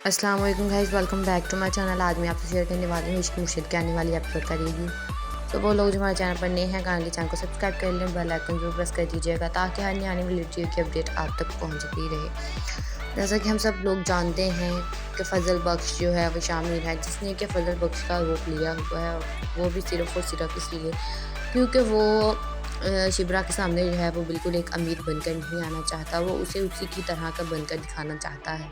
अस्सलाम वालेकुम guys, welcome back to my channel. आज मैं आपसे शेयर करने वाली हूँ इश्क मुर्शिद की आने वाली एपिसोड का रिव्यू। तो वो लोग जो हमारे चैनल पर नए हैं, काइंडली चैनल को सब्सक्राइब कर लें, बेल आइकन जरूर प्रेस कर दीजिएगा ताकि हर नई आने वाली वीडियो की अपडेट आप तक पहुँचती रहे। जैसा कि हम सब लोग जानते हैं कि फ़ज़ल बख्श जो है वो शामिल है, जिसने कि फ़ज़ल बख्श का रूप लिया हुआ है, वो भी सिर्फ़ और सिर्फ इसलिए क्योंकि वो शिब्रा के सामने जो है वो बिल्कुल एक अमीर बनकर नहीं आना चाहता, वो उसे उसी की तरह का बनकर दिखाना चाहता है।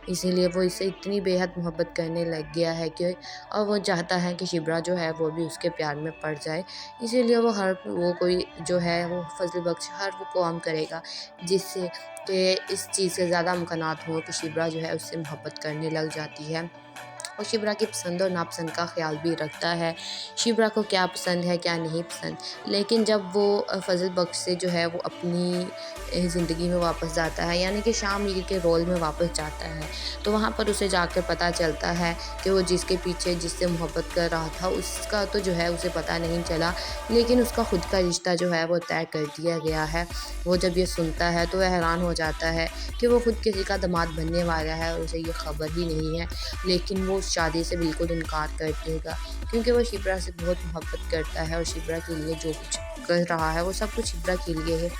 इसीलिए वो इससे इतनी बेहद मोहब्बत करने लग गया है कि और वो चाहता है कि शिब्रा जो है वो भी उसके प्यार में पड़ जाए। इसीलिए वो कोई जो है वो फ़ज़ल बख्श हर वो काम करेगा जिससे कि इस चीज़ से ज़्यादा इम्कानात हों कि शिब्रा जो है उससे मोहब्बत करने लग जाती है। और शिब्रा की पसंद और नापसंद का ख़्याल भी रखता है, शिब्रा को क्या पसंद है, क्या नहीं पसंद। लेकिन जब वो फ़ज़ल बख्श से जो है वो अपनी ज़िंदगी में वापस जाता है, यानी कि शाह मीर के रोल में वापस जाता है, तो वहाँ पर उसे जाकर पता चलता है कि वो जिसके पीछे जिससे मोहब्बत कर रहा था, उसका तो जो है उसे पता नहीं चला, लेकिन उसका खुद का रिश्ता जो है वो तय कर दिया गया है। वो जब ये सुनता है तो वह हैरान हो जाता है कि वो खुद किसी का दामाद बनने वाला है और उसे ये खबर ही नहीं है। लेकिन वो उस शादी से बिल्कुल इनकार कर देगा क्योंकि वो शिप्रा से बहुत मोहब्बत करता है और शिप्रा के लिए जो कुछ कर रहा है वो सब कुछ शिप्रा के लिए है।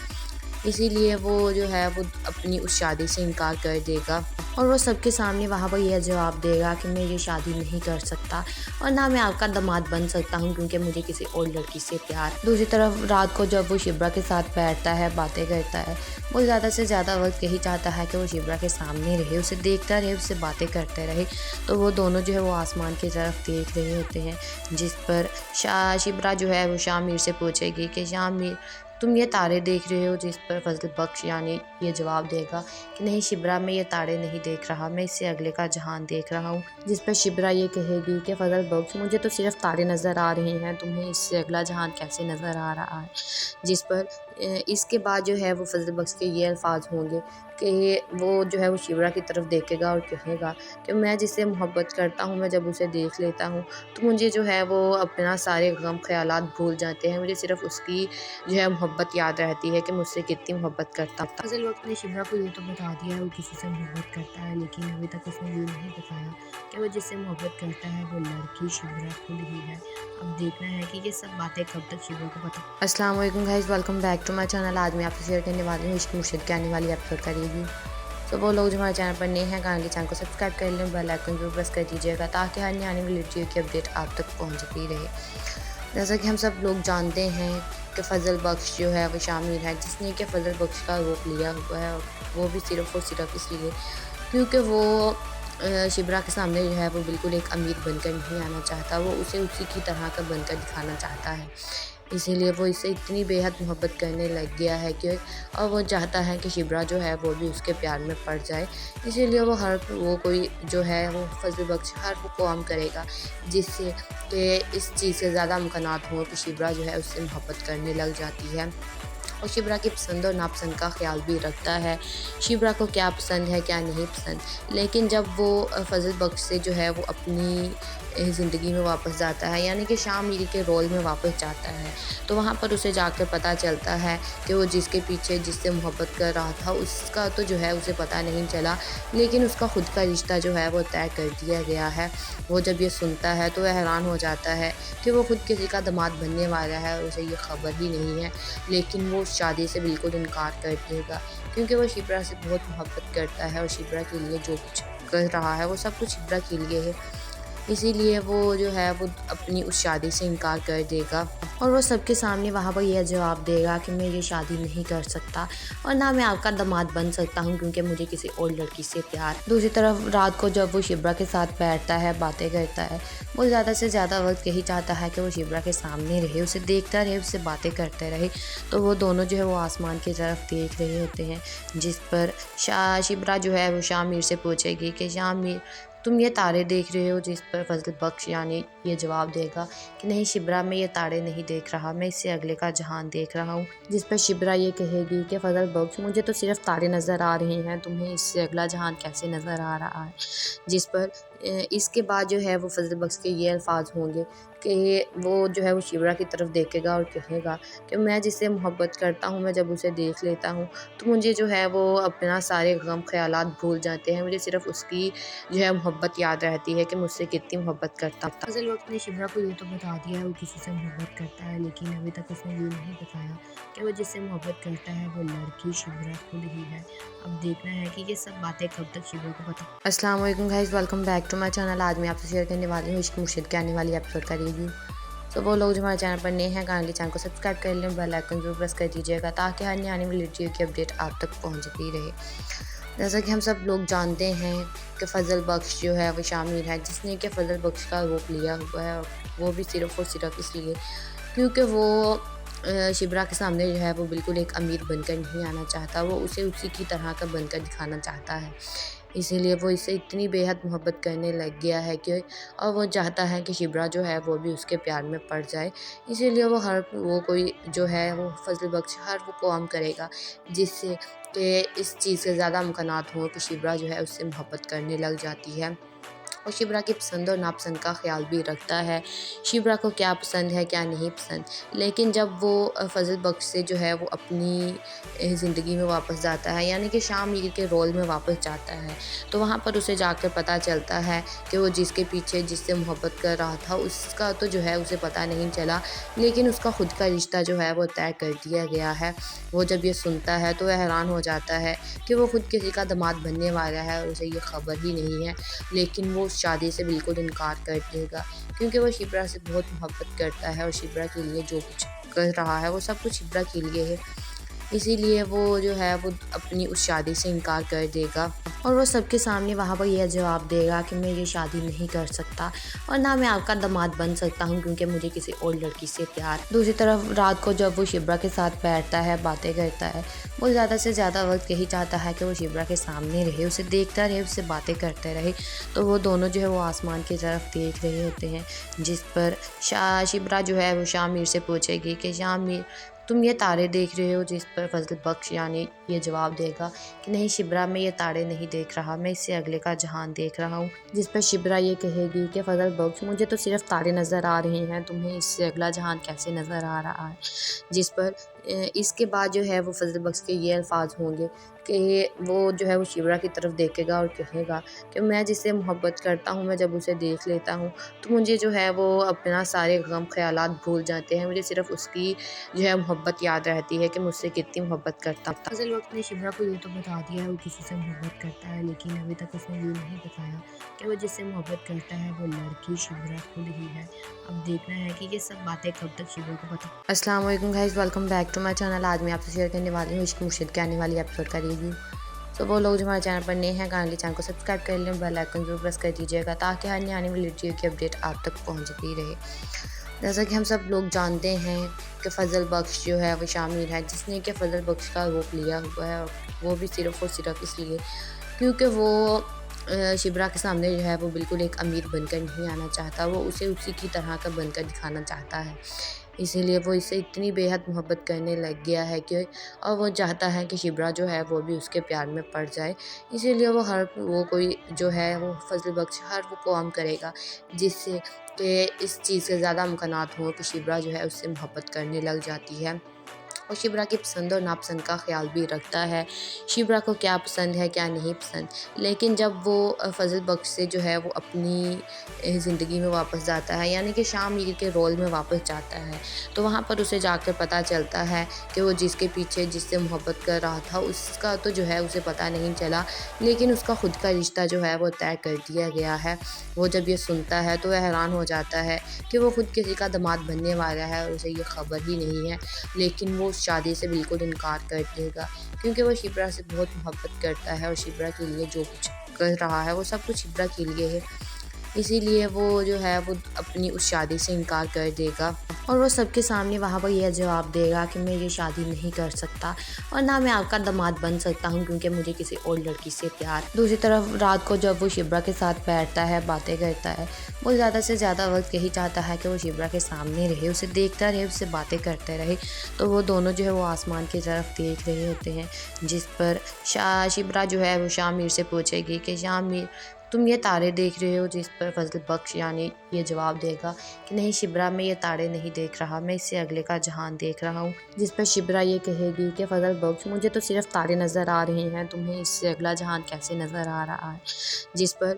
इसीलिए वो जो है वो अपनी उस शादी से इनकार कर देगा और वो सबके सामने वहाँ पर यह जवाब देगा कि मैं ये शादी नहीं कर सकता और ना मैं आपका दामाद बन सकता हूँ क्योंकि मुझे किसी और लड़की से प्यार। दूसरी तरफ रात को जब वो शिब्रा के साथ बैठता है, बातें करता है, वो ज़्यादा से ज़्यादा वक्त यही चाहता है कि वो शिब्रा के सामने रहे, उसे देखता रहे, उससे बातें करते रहे। तो वो दोनों जो है वो आसमान की तरफ देख रहे होते हैं, जिस पर शिब्रा जो है वो शामिर से पूछेगी कि शामिर, तुम ये तारे देख रहे हो? जिस पर फ़ज़ल बख्श यानी ये जवाब देगा कि नहीं शिब्रा, मैं ये तारे नहीं देख रहा, मैं इससे अगले का जहान देख रहा हूँ। जिस पर शिब्रा ये कहेगी कि फ़ज़ल बख्श, मुझे तो सिर्फ तारे नज़र आ रहे हैं, तुम्हें इससे अगला जहान कैसे नज़र आ रहा है? जिस पर इसके बाद जो है वो फ़ज़ल बख्श के ये अल्फाज होंगे कि वो जो है वो शिब्रा की तरफ देखेगा और कहेगा कि मैं जिससे मोहब्बत करता हूँ, मैं जब उसे देख लेता हूँ तो मुझे जो है वो अपना सारे गम ख़यालात भूल जाते हैं, मुझे सिर्फ़ उसकी जो है मोहब्बत याद रहती है कि मुझसे कितनी मोहब्बत करता था। फ़ज़ल वक़्त ने शिब्रा को ये तो बता दिया है वो किसी से मोहब्बत करता है, लेकिन अभी तक उसने ये नहीं बताया कि वो जिससे मोहब्बत करता है वो लड़की शिब्रा खुद ही है। अब देखना है कि ये सब बातें कब तक शिब्रा को पता। अस्सलाम वालेकुम guys, welcome back to my channel. आज मैं आपसे शेयर करने वाली हूँ इश्क मुर्शिद की आने वाली एपिसोड का रिव्यू। तो वो लोग जो हमारे चैनल पर नए हैं, काइंडली चैनल को सब्सक्राइब कर लें, बेल आइकन जरूर प्रेस कर दीजिएगा ताकि हर नई आने वाली वीडियो की अपडेट आप तक पहुँचती रहे। जैसा कि हम सब लोग जानते हैं कि फ़ज़ल बख्श जो है वो शामिर है, जिसने कि फ़ज़ल बख्श का रूप लिया हुआ है, वो भी सिर्फ़ और सिर्फ इसलिए क्योंकि वो शिब्रा के सामने जो है वो बिल्कुल एक अमीर बनकर नहीं आना चाहता, वो उसे उसी की तरह का बनकर दिखाना चाहता है। इसीलिए वो इससे इतनी बेहद मोहब्बत करने लग गया है कि और वो चाहता है कि शिब्रा जो है वो भी उसके प्यार में पड़ जाए। इसीलिए वो कोई जो है वो फ़ज़ल बख्श हर वो काम करेगा जिससे कि इस चीज़ से ज़्यादा इम्कानात हों कि शिब्रा जो है उससे मोहब्बत करने लग जाती है। और शिब्रा की पसंद और नापसंद का ख़्याल भी रखता है, शिब्रा को क्या पसंद है, क्या नहीं पसंद। लेकिन जब वो फ़ज़ल बख्श से जो है वो अपनी ज़िंदगी में वापस जाता है, यानी कि शाह मीर के रोल में वापस जाता है, तो वहाँ पर उसे जाकर पता चलता है कि वो जिसके पीछे जिससे मोहब्बत कर रहा था, उसका तो जो है उसे पता नहीं चला, लेकिन उसका खुद का रिश्ता जो है वो तय कर दिया गया है। वो जब ये सुनता है तो वह हैरान हो जाता है कि वो खुद किसी का दामाद बनने वाला है और उसे ये खबर ही नहीं है। लेकिन वो उस शादी से बिल्कुल इनकार कर देगा क्योंकि वो शिप्रा से बहुत मोहब्बत करता है और शिप्रा के लिए जो कुछ कर रहा है वो सब कुछ शिप्रा के लिए है। इसीलिए वो जो है वो अपनी उस शादी से इनकार कर देगा और वो सबके सामने वहाँ पर यह जवाब देगा कि मैं ये शादी नहीं कर सकता और ना मैं आपका दामाद बन सकता हूँ क्योंकि मुझे किसी और लड़की से प्यार। दूसरी तरफ रात को जब वो शिब्रा के साथ बैठता है, बातें करता है, वो ज़्यादा से ज़्यादा वक्त यही चाहता है कि वो शिब्रा के सामने रहे, उसे देखता रहे, उससे बातें करते रहे। तो वो दोनों जो है वो आसमान की तरफ देख रहे होते हैं, जिस पर शिब्रा जो है वो शामिर से पूछेगी कि शामिर, तुम ये तारे देख रहे हो? जिस पर फ़ज़ल बख्श यानी ये जवाब देगा कि नहीं शिब्रा, मैं ये तारे नहीं देख रहा, मैं इससे अगले का जहान देख रहा हूँ। जिस पर शिब्रा ये कहेगी कि फ़ज़ल बख्श, मुझे तो सिर्फ तारे नज़र आ रहे हैं, तुम्हें इससे अगला जहान कैसे नज़र आ रहा है? जिस पर इसके बाद जो है वो फ़ज़ल बख्श के ये अल्फाज होंगे कि वो जो है वो शिवरा की तरफ देखेगा और कहेगा कि मैं जिससे मोहब्बत करता हूँ, मैं जब उसे देख लेता हूँ तो मुझे जो है वो अपना सारे गम ख़यालात भूल जाते हैं। मुझे सिर्फ़ उसकी जो है मोहब्बत याद रहती है कि मुझसे कितनी मोहब्बत करता था। फज़ल वक़्त ने शिवरा को ये तो बता दिया है वो किसी से मोहब्बत करता है, लेकिन अभी तक उसने ये नहीं बताया कि वो जिससे मोहब्बत करता है वो लड़की शिवरा खुद ही है। अब देखना है कि ये सब बातें कब तक शिवरा को पता। अस्सलाम वालेकुम guys, welcome back to my channel. आज मैं आपसे शेयर करने वाली हूँ इश्क मुर्शिद के आने वाली एपिसोड का रिव्यू। तो वो लोग जो हमारे चैनल पर नए हैं, काइंडली चैनल को सब्सक्राइब कर लें, बेल आइकन जरूर प्रेस कर दीजिएगा ताकि हर नई आने वाली वीडियो की अपडेट आप तक पहुंचती रहे। जैसा कि हम सब लोग जानते हैं कि फ़ज़ल बख्श जो है वो शामिर है, जिसने कि फ़ज़ल बख्श का रूप लिया हुआ है, और वो भी सिर्फ़ और सिर्फ इसलिए क्योंकि वो शिबरा के सामने जो है वो बिल्कुल एक अमीर बनकर नहीं आना चाहता, वो उसे उसी की तरह का बनकर दिखाना चाहता है। इसीलिए वो इससे इतनी बेहद मोहब्बत करने लग गया है कि और वो चाहता है कि शिबरा जो है वो भी उसके प्यार में पड़ जाए। इसीलिए वो कोई जो है वो फ़ज़ल बख्श हर वो काम करेगा जिससे कि इस चीज़ से ज़्यादा इम्कानात हों कि शिबरा जो है उससे मोहब्बत करने लग जाती है। और शिबरा की पसंद और नापसंद का ख़्याल भी रखता है, शिबरा को क्या पसंद है क्या नहीं पसंद। लेकिन जब वो फ़ज़ल बख्श से जो है वो अपनी ज़िंदगी में वापस जाता है, यानी कि शाह मीर के रोल में वापस जाता है, तो वहाँ पर उसे जाकर पता चलता है कि वो जिसके पीछे जिससे मोहब्बत कर रहा था उसका तो जो है उसे पता नहीं चला, लेकिन उसका खुद का रिश्ता जो है वो तय कर दिया गया है। वो जब ये सुनता है तो वह हैरान हो जाता है कि वो खुद किसी का दामाद बनने वाला है और उसे ये खबर ही नहीं है, लेकिन वो शादी से बिल्कुल इनकार कर देगा क्योंकि वो शिबरा से बहुत मोहब्बत करता है और शिबरा के लिए जो कुछ कर रहा है वो सब कुछ शिबरा के लिए है। इसीलिए वो जो है वो अपनी उस शादी से इनकार कर देगा और वो सबके सामने वहाँ पर यह जवाब देगा कि मैं ये शादी नहीं कर सकता और ना मैं आपका दामाद बन सकता हूँ क्योंकि मुझे किसी और लड़की से प्यार। दूसरी तरफ रात को जब वो शिबरा के साथ बैठता है, बातें करता है, वो ज़्यादा से ज़्यादा वक्त यही चाहता है कि वो शिबरा के सामने रहे, उसे देखता रहे, उससे बातें करते रहे। तो वो दोनों जो है वो आसमान की तरफ देख रहे होते हैं, जिस पर शिबरा जो है वो शाह मीर से पूछेगी कि शाह मीर तुम ये तारे देख रहे हो, जिस पर फ़ज़ल बख्श यानी ये जवाब देगा कि नहीं शिबरा, मैं ये तारे नहीं देख रहा, मैं इससे अगले का जहान देख रहा हूँ। जिस पर शिबरा ये कहेगी कि फ़ज़ल बख्श मुझे तो सिर्फ तारे नज़र आ रहे हैं, तुम्हें इससे अगला जहान कैसे नज़र आ रहा है। जिस पर इसके बाद जो है वो फ़ज़ल बख्श के ये अल्फाज होंगे कि वो जो है वो शिबरा की तरफ देखेगा और कहेगा कि मैं जिससे मोहब्बत करता हूँ, मैं जब उसे देख लेता हूँ तो मुझे जो है वो अपना सारे गम ख़यालात भूल जाते हैं। मुझे सिर्फ़ उसकी जो है मोहब्बत याद रहती है कि मुझसे कितनी मोहब्बत करता था। फ़ज़ल वक़्त ने शिबरा को ये तो बता दिया है वो किसी से मोहब्बत करता है, लेकिन अभी तक उसने ये नहीं बताया कि वो जिससे मोहब्बत करता है वो लड़की शिबरा खुद ही है। अब देखना है कि ये सब बातें कब तक शिबरा को पता। अस्सलाम वालेकुम guys, welcome back to my channel. आज मैं आपसे शेयर करने वाली हूँ इश्क मुर्शिद के आने वाली एपिसोड का रिव्यू। तो वो लोग जो हमारे चैनल पर नए हैं, काइंडली चैनल को सब्सक्राइब कर लें, बेल आइकन जरूर प्रेस कर दीजिएगा ताकि हर नई आने वाली वीडियो की अपडेट आप तक पहुंचती रहे। जैसा कि हम सब लोग जानते हैं कि फ़ज़ल बख्श जो है वो शामिर है, जिसने कि फ़ज़ल बख्श का रूप लिया हुआ है, और वो भी सिर्फ़ और सिर्फ इसलिए क्योंकि वो शिबरा के सामने जो है वो बिल्कुल एक अमीर बनकर नहीं आना चाहता, वो उसे उसी की तरह का बनकर दिखाना चाहता है। इसीलिए वो इससे इतनी बेहद मोहब्बत करने लग गया है कि और वो चाहता है कि शिबरा जो है वो भी उसके प्यार में पड़ जाए। इसीलिए वो कोई जो है वो फ़ज़ल बख्श हर वो काम करेगा जिससे कि इस चीज़ से ज़्यादा इम्कानात हों कि शिबरा जो है उससे मोहब्बत करने लग जाती है। और शिबरा की पसंद और नापसंद का ख़्याल भी रखता है, शिबरा को क्या पसंद है क्या नहीं पसंद। लेकिन जब वो फ़ज़ल बख्श से जो है वो अपनी ज़िंदगी में वापस जाता है, यानी कि शाह मीर के रोल में वापस जाता है, तो वहाँ पर उसे जाकर पता चलता है कि वो जिसके पीछे जिससे मोहब्बत कर रहा था उसका तो जो है उसे पता नहीं चला, लेकिन उसका खुद का रिश्ता जो है वो तय कर दिया गया है। वो जब ये सुनता है तो वह हैरान हो जाता है कि वो खुद किसी का दामाद बनने वाला है और उसे ये खबर ही नहीं है, लेकिन वो शादी से बिल्कुल इनकार कर देगा क्योंकि वो शिबरा से बहुत मोहब्बत करता है और शिबरा के लिए जो कुछ कर रहा है वो सब कुछ शिबरा के लिए है। इसीलिए वो जो है वो अपनी उस शादी से इनकार कर देगा और वो सबके सामने वहाँ पर यह जवाब देगा कि मैं ये शादी नहीं कर सकता और ना मैं आपका दामाद बन सकता हूँ क्योंकि मुझे किसी और लड़की से प्यार। दूसरी तरफ रात को जब वो शिबरा के साथ बैठता है, बातें करता है, वो ज़्यादा से ज़्यादा वक्त यही चाहता है कि वो शिबरा के सामने रहे, उसे देखता रहे, उससे बातें करते रहे। तो वो दोनों जो है वो आसमान की तरफ देख रहे होते हैं, जिस पर शिबरा जो है वो शाह मीर से पूछेगी कि शाह मीर तुम ये तारे देख रहे हो? जिस पर फजल बख्श यानी ये जवाब देगा कि नहीं शिब्रा, मैं ये तारे नहीं देख रहा, मैं इससे अगले का जहान देख रहा हूँ। जिस पर शिब्रा ये कहेगी कि फजल बख्श, मुझे तो सिर्फ तारे नज़र आ रहे हैं, तुम्हें इससे अगला जहान कैसे नज़र आ रहा है। जिस पर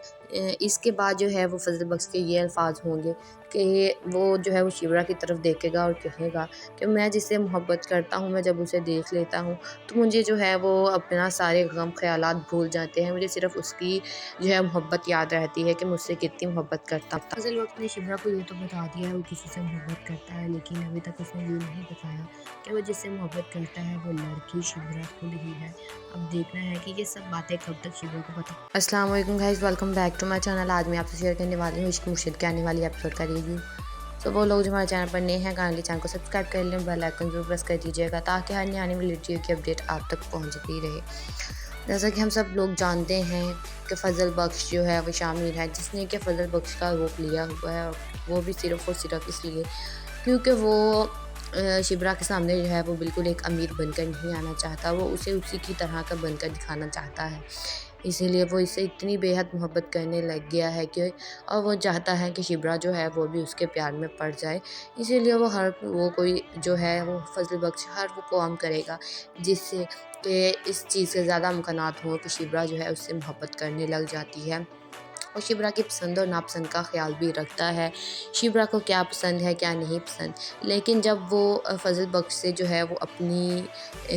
इसके बाद जो है वो फजल बख्श के ये अल्फाज होंगे कि वो जो है वो शिब्रा की तरफ देखेगा और कहेगा कि मैं जिससे मोहब्बत करता हूँ, मैं जब उसे देख लेता हूँ तो मुझे जो है वो अपना सारे गम ख्यालात भूल जाते हैं, मुझे सिर्फ उसकी जो है मोहब्बत याद रहती है कि मुझसे कितनी मोहब्बत करता था। फजल वक्त ने शिब्रा को ये तो बता दिया है वो किसी से मोहब्बत करता है, लेकिन अभी तक उसने ये नहीं बताया कि वो जिससे मोहब्बत करता है वो लड़की शिब्रा खुद ही है। अब देखना है कि ये सब बातें कब तक शिब्रा को पता। अस्सलाम वालेकुम guys, welcome back to my channel. आज मैं आपसे शेयर करने वाली हूँ इश्क मुर्शिद के आने वाली एपिसोड का रिव्यू। तो वो लोग जो हमारे चैनल पर नए हैं, काइंडली चैनल को सब्सक्राइब कर लें, बेल आइकन जरूर प्रेस कर दीजिएगा ताकि हर नई आने वाली वीडियो की अपडेट आप तक पहुंचती रहे। जैसा कि हम सब लोग जानते हैं कि फजल बख्श जो है वो शामिल है जिसने कि फजल बख्श का रूप लिया हुआ है, और वो भी सिर्फ और सिर्फ इसलिए क्योंकि वो शिब्रा के सामने जो है वो बिल्कुल एक अमीर बनकर नहीं आना चाहता, वो उसे उसी की तरह का बनकर दिखाना चाहता है। इसीलिए वो इससे इतनी बेहद मोहब्बत करने लग गया है कि और वो चाहता है कि शिब्रा जो है वो भी उसके प्यार में पड़ जाए। इसीलिए वो कोई जो है वो फजल बख्श हर वो काम करेगा जिससे कि इस चीज़ से ज़्यादा मुमकिनात हो कि शिब्रा जो है उससे मोहब्बत करने लग जाती है, और शिब्रा की पसंद और नापसंद का ख्याल भी रखता है, शिब्रा को क्या पसंद है क्या नहीं पसंद। लेकिन जब वो फजल बख्श से जो है वो अपनी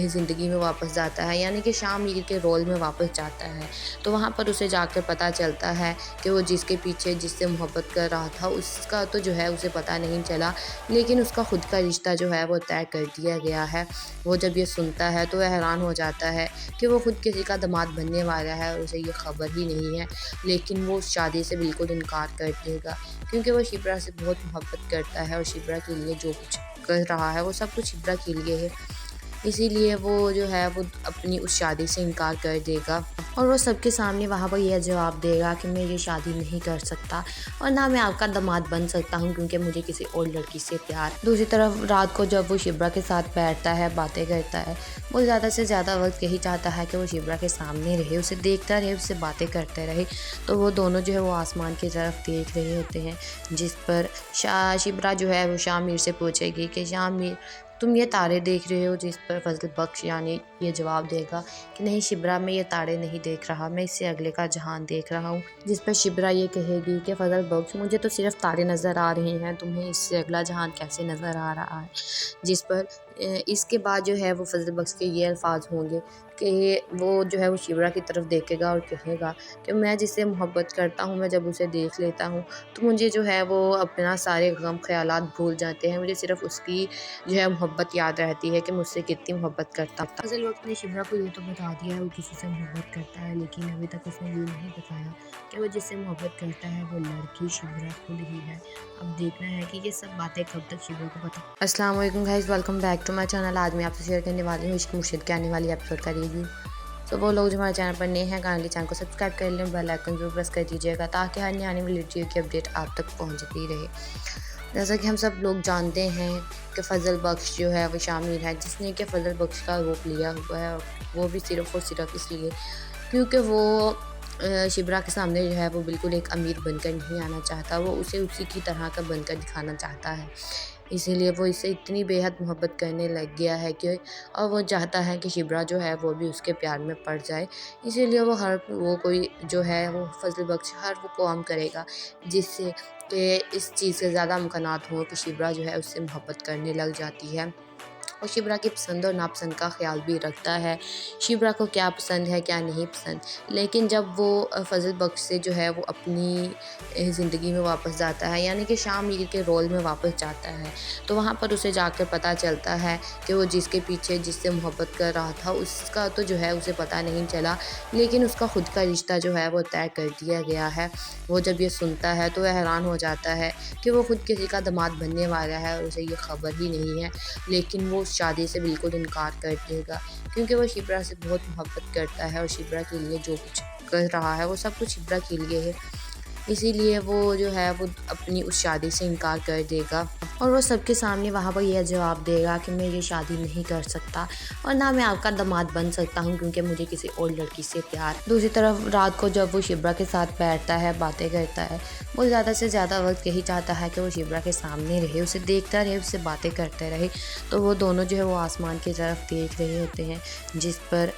ज़िंदगी में वापस जाता है, यानी कि शाह मीर के रोल में वापस जाता है, तो वहाँ पर उसे जाकर पता चलता है कि वो जिसके पीछे जिससे मोहब्बत कर रहा था उसका तो जो है उसे पता नहीं चला, लेकिन उसका खुद का रिश्ता जो है वो तय कर दिया गया है। वो जब ये सुनता है तो वह हैरान हो जाता है कि वो खुद किसी का दामाद बनने वाला है और उसे ये खबर ही नहीं है, लेकिन वो शादी से बिल्कुल इनकार कर देगा क्योंकि वो शिब्रा से बहुत मोहब्बत करता है और शिब्रा के लिए जो कुछ कर रहा है वो सब कुछ शिब्रा के लिए है। इसीलिए वो जो है वो अपनी उस शादी से इनकार कर देगा और वो सबके सामने वहाँ पर यह जवाब देगा कि मैं ये शादी नहीं कर सकता और ना मैं आपका दामाद बन सकता हूँ क्योंकि मुझे किसी और लड़की से प्यार। दूसरी तरफ रात को जब वो शिब्रा के साथ बैठता है, बातें करता है, वो ज़्यादा से ज़्यादा वक्त यही चाहता है कि वो शिब्रा के सामने रहे, उसे देखता रहे, उससे बातें करते रहे। तो वो दोनों जो है वो आसमान की तरफ देख रहे होते हैं, जिस पर शिब्रा जो है वो शाह मीर से पूछेगी कि शाह मीर, तुम ये तारे देख रहे हो? जिस पर फजल बख्श यानी ये जवाब देगा कि नहीं शिब्रा, मैं ये तारे नहीं देख रहा, मैं इससे अगले का जहान देख रहा हूँ। जिस पर शिब्रा ये कहेगी कि फजल बख्श, मुझे तो सिर्फ तारे नज़र आ रहे हैं, तुम्हें इससे अगला जहान कैसे नज़र आ रहा है। जिस पर इसके बाद जो है वो फजल बख्श के ये अल्फाज होंगे कि वो जो है वो शिब्रा की तरफ देखेगा और कहेगा कि मैं जिससे मोहब्बत करता हूँ, मैं जब उसे देख लेता हूँ तो मुझे जो है वो अपना सारे गम ख्यालात भूल जाते हैं, मुझे सिर्फ उसकी जो है मोहब्बत याद रहती है कि मुझसे कितनी मोहब्बत करता था। फजल वक्त ने शिब्रा को ये तो बता दिया है वो किसी से मोहब्बत करता है, लेकिन अभी तक उसने ये नहीं बताया कि वो जिससे मोहब्बत करता है वो लड़की शिब्रा खुद ही है। अब देखना है कि ये सब बातें कब तक शिब्रा को पता। अस्सलाम वालेकुम guys, welcome back to my channel. आज मैं आपसे शेयर करने वाली हूँ इश्क मुर्शिद के आने वाली एपिसोड का रिव्यू। तो वो लोग जो हमारे चैनल पर नए हैं, काइंडली चैनल को सब्सक्राइब कर लें, बेल आइकन जरूर प्रेस कर दीजिएगा ताकि हर नई आने वाली वीडियो की अपडेट आप तक पहुंचती रहे। जैसा कि हम सब लोग जानते हैं कि फजल बख्श जो है वो शामिल है जिसने कि फजल बख्श का रूप लिया हुआ है, और वो भी सिर्फ और सिर्फ इसलिए क्योंकि वो शिब्रा के सामने जो है वो बिल्कुल एक अमीर बनकर नहीं आना चाहता, वो उसे उसी की तरह का बनकर दिखाना चाहता है। इसीलिए वो इससे इतनी बेहद मोहब्बत करने लग गया है कि और वो चाहता है कि शिब्रा जो है वो भी उसके प्यार में पड़ जाए। इसीलिए वो कोई जो है वो फजल बख्श हर वो काम करेगा जिससे कि इस चीज़ से ज़्यादा मुमकिनात हो कि शिब्रा जो है उससे मोहब्बत करने लग जाती है, और शिब्रा की पसंद और नापसंद का ख्याल भी रखता है, शिब्रा को क्या पसंद है क्या नहीं पसंद। लेकिन जब वो फजल बख्श से जो है वो अपनी ज़िंदगी में वापस जाता है, यानी कि शाह मीर के रोल में वापस जाता है, तो वहाँ पर उसे जाकर पता चलता है कि वो जिसके पीछे जिससे मोहब्बत कर रहा था उसका तो जो है उसे पता नहीं चला, लेकिन उसका खुद का रिश्ता जो है वो तय कर दिया गया है। वो जब ये सुनता है तो वह हैरान हो जाता है कि वो खुद किसी का दामाद बनने वाला है और उसे ये खबर ही नहीं है, लेकिन वो शादी से बिल्कुल इनकार कर देगा क्योंकि वो शिब्रा से बहुत मोहब्बत करता है और शिब्रा के लिए जो कुछ कर रहा है वो सब कुछ शिब्रा के लिए है। इसीलिए वो जो है वो अपनी उस शादी से इनकार कर देगा और वो सबके सामने वहाँ पर यह जवाब देगा कि मैं ये शादी नहीं कर सकता और ना मैं आपका दामाद बन सकता हूँ क्योंकि मुझे किसी और लड़की से प्यार। दूसरी तरफ रात को जब वो शिब्रा के साथ बैठता है, बातें करता है, वो ज़्यादा से ज़्यादा वक्त यही चाहता है कि वो शिब्रा के सामने रहे, उसे देखता रहे, उससे बातें करते रहे। तो वो दोनों जो है वो आसमान की तरफ देख रहे होते हैं, जिस पर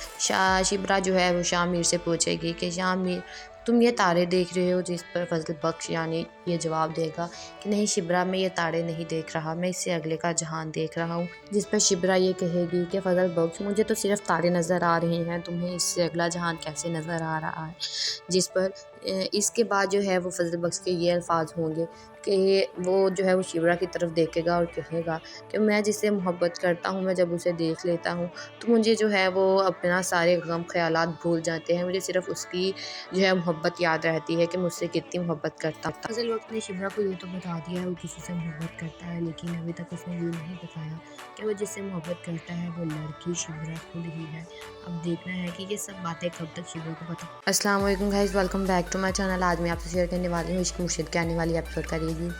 शिब्रा जो है वो शामिर से पूछेगी कि शामिर तुम ये तारे देख रहे हो, जिस पर फजल बख्श यानी ये जवाब देगा कि नहीं शिब्रा, मैं ये तारे नहीं देख रहा, मैं इससे अगले का जहान देख रहा हूँ। जिस पर शिब्रा ये कहेगी कि फजल बख्श मुझे तो सिर्फ तारे नज़र आ रहे हैं, तुम्हें इससे अगला जहान कैसे नज़र आ रहा है। जिस पर इसके बाद जो है वो फजल बख्श के ये अल्फाज होंगे कि वो जो है वो शिब्रा की तरफ देखेगा और कहेगा कि मैं जिससे मोहब्बत करता हूँ, मैं जब उसे देख लेता हूँ तो मुझे जो है वो अपना सारे गम ख्यालात भूल जाते हैं, मुझे सिर्फ उसकी जो है मोहब्बत याद रहती है कि मुझसे कितनी मोहब्बत करता था। फजल वक्त ने शिब्रा को ये तो बता दिया है वो किसी से मोहब्बत करता है, लेकिन अभी तक उसने ये नहीं बताया कि वो जिससे मोहब्बत करता है वो लड़की शिब्रा खुद ही है। अब देखना है कि ये सब बातें कब तक शिब्रा को पता। अस्सलाम वालेकुम guys, welcome back to my channel. आज मैं आपसे शेयर करने वाली हूँ इश्क मुर्शिद की आने वाली एपिसोड का रिव्यू।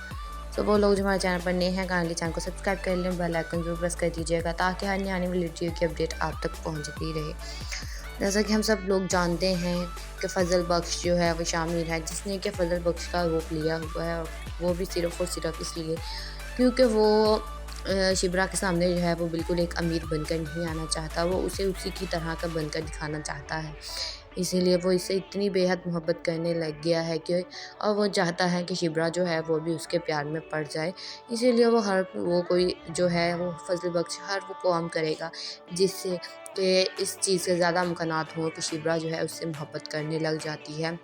तो वो लोग जो हमारे चैनल पर नए हैं, काइंडली चैनल को सब्सक्राइब कर लें, बेल आइकन जरूर प्रेस कर दीजिएगा ताकि हर आने वाली वीडियो की अपडेट आप तक पहुँचती रहे। जैसा कि हम सब लोग जानते हैं कि फ़जल बख्श जो है वो शामिर है, जिसने कि फ़जल बख्श का रूप लिया हुआ है, और वो भी सिर्फ़ और सिर्फ इसलिए क्योंकि वो शिब्रा के सामने जो है वो बिल्कुल एक अमीर बनकर नहीं आना चाहता, वो उसे उसी की तरह का बनकर दिखाना चाहता है। इसीलिए वो इससे इतनी बेहद मोहब्बत करने लग गया है कि और वो चाहता है कि शिब्रा जो है वो भी उसके प्यार में पड़ जाए। इसीलिए वो कोई जो है वो फजल बख्श हर वो काम करेगा जिससे कि इस चीज़ के ज़्यादा इम्कानात हों कि शिब्रा जो है उससे मोहब्बत करने लग जाती है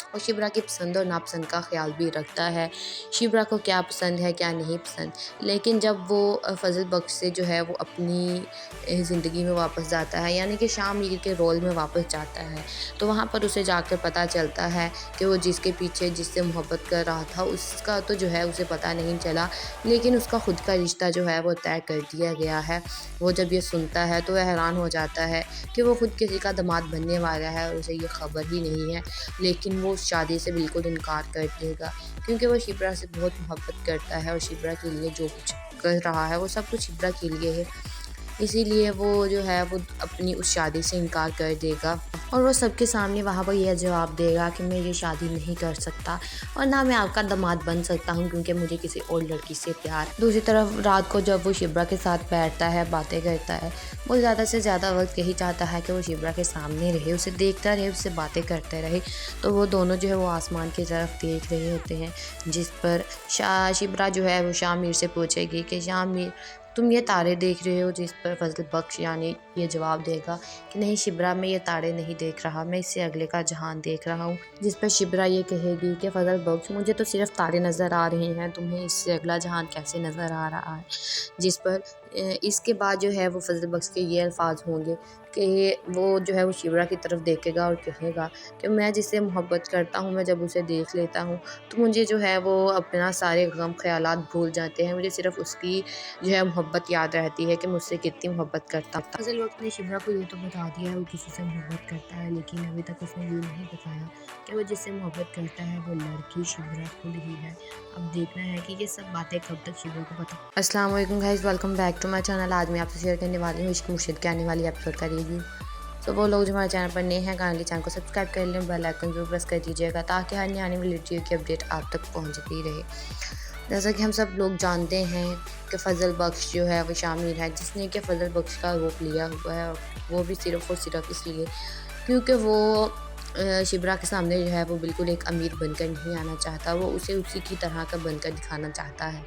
और शिब्रा की पसंद और नापसंद का ख़्याल भी रखता है, शिब्रा को क्या पसंद है क्या नहीं पसंद। लेकिन जब वो फजल बख्श से जो है वो अपनी ज़िंदगी में वापस जाता है, यानी कि शामिर के रोल में वापस जाता है, तो वहाँ पर उसे जाकर पता चलता है कि वो जिसके पीछे जिससे मोहब्बत कर रहा था उसका तो जो है उसे पता नहीं चला, लेकिन उसका खुद का रिश्ता जो है वो तय कर दिया गया है। वो जब ये सुनता है तो वह हैरान हो जाता है कि वो खुद किसी का दामाद बनने वाला है और उसे ये खबर ही नहीं है, लेकिन वो उस शादी से बिल्कुल इनकार कर देगा क्योंकि वो शिब्रा से बहुत मोहब्बत करता है और शिब्रा के लिए जो कुछ कर रहा है वो सब कुछ शिब्रा के लिए है। इसीलिए वो जो है वो अपनी उस शादी से इनकार कर देगा और वो सबके सामने वहाँ पर यह जवाब देगा कि मैं ये शादी नहीं कर सकता और ना मैं आपका दामाद बन सकता हूँ क्योंकि मुझे किसी और लड़की से प्यार। दूसरी तरफ रात को जब वो शिब्रा के साथ बैठता है, बातें करता है, वो ज़्यादा से ज़्यादा वक्त यही चाहता है कि वो शिब्रा के सामने रहे, उसे देखता रहे, उससे बातें करते रहे। तो वो दोनों जो है वो आसमान की तरफ देख रहे होते हैं, जिस पर शिब्रा जो है वो शामिर से पूछेगी कि शामिर तुम ये तारे देख रहे हो, जिस पर फजल बख्श यानी ये जवाब देगा कि नहीं शिब्रा, मैं ये तारे नहीं देख रहा, मैं इससे अगले का जहान देख रहा हूँ। जिस पर शिब्रा ये कहेगी कि फजल बख्श मुझे तो सिर्फ तारे नज़र आ रहे हैं, तुम्हें इससे अगला जहान कैसे नज़र आ रहा है। जिस पर इसके बाद जो है वो फजल बख्श के ये अल्फाज होंगे कि वो जो है वो शिब्रा की तरफ देखेगा और कहेगा कि मैं जिससे मोहब्बत करता हूँ, मैं जब उसे देख लेता हूँ तो मुझे जो है वो अपना सारे गम ख्यालात भूल जाते हैं, मुझे सिर्फ उसकी जो है मोहब्बत याद रहती है कि मुझसे कितनी मोहब्बत करता था। फजल वक्त ने शिब्रा को ये तो बता दिया है वो किसी से मोहब्बत करता है, लेकिन अभी तक उसने ये नहीं बताया कि वो जिससे मोहब्बत करता है वो लड़की शिब्रा खुद ही है। अब देखना है कि ये सब बातें कब तक शिब्रा को पता। अस्सलाम वालेकुम guys, welcome back to my channel. आज मैं आपसे शेयर करने वाली हूँ इश्क मुर्शिद की आने वाली एपिसोड का रिव्यू। तो वो लोग जो हमारे चैनल पर नए हैं, काइंडली चैनल को सब्सक्राइब कर लें, बेल आइकन जरूर प्रेस कर दीजिएगा ताकि हर आने वाली वीडियो की अपडेट आप तक पहुँचती रहे। जैसा कि हम सब लोग जानते हैं कि फ़जल बख्श जो है वो शामिर है, जिसने कि फ़जल बख्श का रूप लिया हुआ है, और वो भी सिर्फ़ और सिर्फ इसलिए क्योंकि वो शिब्रा के सामने जो है वो बिल्कुल एक अमीर बनकर नहीं आना चाहता, वो उसे उसी की तरह का बनकर दिखाना चाहता है।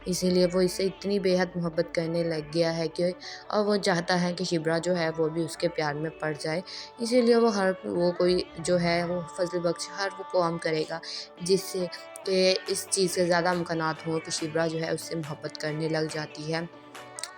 इसीलिए वो इससे इतनी बेहद मोहब्बत करने लग गया है कि और वो चाहता है कि शिब्रा जो है वो भी उसके प्यार में पड़ जाए। इसीलिए वो कोई जो है वो फजल बख्श हर वो काम करेगा जिससे कि इस चीज़ के ज़्यादा इम्कानात हों कि शिब्रा जो है उससे मोहब्बत करने लग जाती है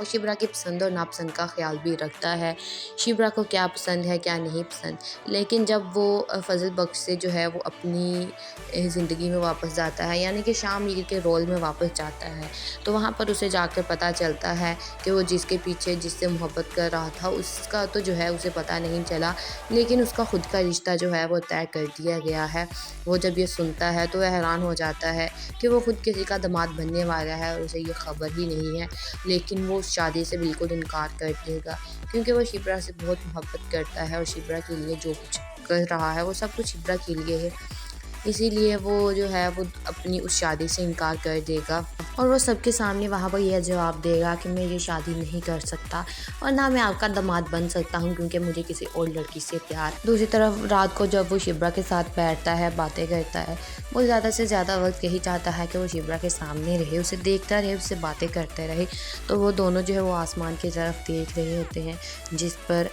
और शिब्रा की पसंद और नापसंद का ख्याल भी रखता है, शिब्रा को क्या पसंद है क्या नहीं पसंद। लेकिन जब वो फजल बख्श से जो है वो अपनी ज़िंदगी में वापस जाता है, यानी कि शाह मीर के रोल में वापस जाता है, तो वहाँ पर उसे जाकर पता चलता है कि वो जिसके पीछे जिससे मोहब्बत कर रहा था उसका तो जो है उसे पता नहीं चला, लेकिन उसका खुद का रिश्ता जो है वो तय कर दिया गया है। वो जब ये सुनता है तो वह हैरान हो जाता है कि वो खुद किसी का दामाद बनने वाला है और उसे ये खबर ही नहीं है, लेकिन वो उस शादी से बिल्कुल इनकार कर देगा क्योंकि वो शिप्रा से बहुत मोहब्बत करता है और शिप्रा के लिए जो कुछ कर रहा है वो सब कुछ शिप्रा के लिए है। इसीलिए वो जो है वो अपनी उस शादी से इनकार कर देगा और वो सबके सामने वहाँ पर यह जवाब देगा कि मैं ये शादी नहीं कर सकता और ना मैं आपका दामाद बन सकता हूँ क्योंकि मुझे किसी और लड़की से प्यार। दूसरी तरफ रात को जब वो शिब्रा के साथ बैठता है, बातें करता है, वो ज़्यादा से ज़्यादा वक्त यही चाहता है कि वो शिब्रा के सामने रहे, उसे देखता रहे, उससे बातें करते रहे। तो वो दोनों जो है वो आसमान की तरफ देख रहे होते हैं, जिस पर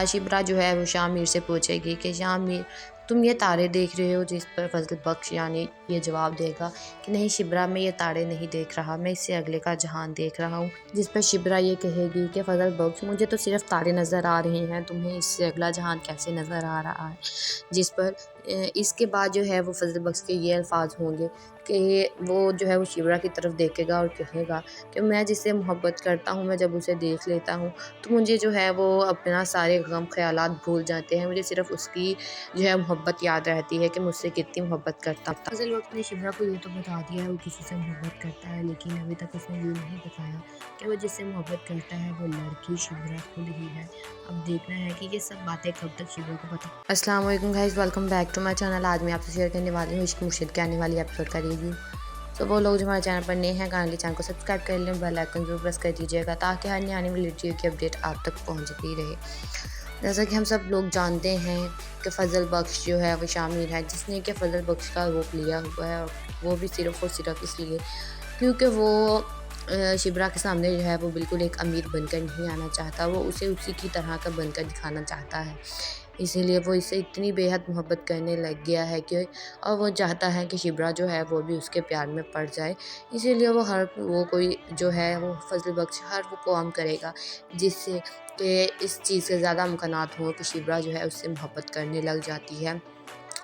शिब्रा जो है वो शाह मीर से पूछेगी कि शाह मीर तुम ये तारे देख रहे हो, जिस पर फजल बख्श यानी ये जवाब देगा कि नहीं शिब्रा, मैं ये तारे नहीं देख रहा, मैं इससे अगले का जहान देख रहा हूँ। जिस पर शिब्रा ये कहेगी कि फजल बख्श मुझे तो सिर्फ तारे नज़र आ रहे हैं, तुम्हें इससे अगला जहान कैसे नज़र आ रहा है। जिस पर इसके बाद जो है वो फजल बख्श के ये अल्फाज होंगे कि वो जो है वो शिब्रा की तरफ देखेगा और कहेगा कि मैं जिससे मोहब्बत करता हूँ, मैं जब उसे देख लेता हूँ तो मुझे जो है वो अपना सारे गम ख्यालात भूल जाते हैं, मुझे सिर्फ उसकी जो है मोहब्बत याद रहती है कि मुझसे कितनी मोहब्बत करता था। फजल वक्त ने शिब्रा को ये तो बता दिया है वो किसी से मोहब्बत करता है, लेकिन अभी तक उसने ये नहीं बताया कि वो जिससे मोहब्बत करता है वो लड़की शिब्रा खुद ही है। अब देखना है कि ये सब बातें कब तक शिब्रा को पता। अस्सलाम वालेकुम guys, welcome back to my channel. आज मैं आपसे शेयर करने वाली हूँ इश्क मुर्शिद के आने वाली एपिसोड का रिव्यू। तो वो लोग जो हमारे चैनल पर नए हैं काइंडली चैनल को सब्सक्राइब कर लें, बेल आइकन जरूर प्रेस कर दीजिएगा ताकि हर आने वाली वीडियो की अपडेट आप तक पहुँचती रहे। जैसा कि हम सब लोग जानते हैं कि फजल बख्श जो है वो शाह मीर है, जिसने कि फजल बख्श का रूप लिया हुआ है, और वो भी सिर्फ और सिर्फ इसलिए क्योंकि वो शिब्रा के सामने जो है वो बिल्कुल एक अमीर बनकर नहीं आना चाहता, वो उसे उसी की तरह का बनकर दिखाना चाहता है। इसीलिए वो इससे इतनी बेहद मोहब्बत करने लग गया है कि और वो चाहता है कि शिब्रा जो है वो भी उसके प्यार में पड़ जाए। इसीलिए वो कोई जो है वो फजल बख्श हर वो काम करेगा जिससे कि इस चीज़ से ज़्यादा इम्कानात हों कि शिब्रा जो है उससे मोहब्बत करने लग जाती है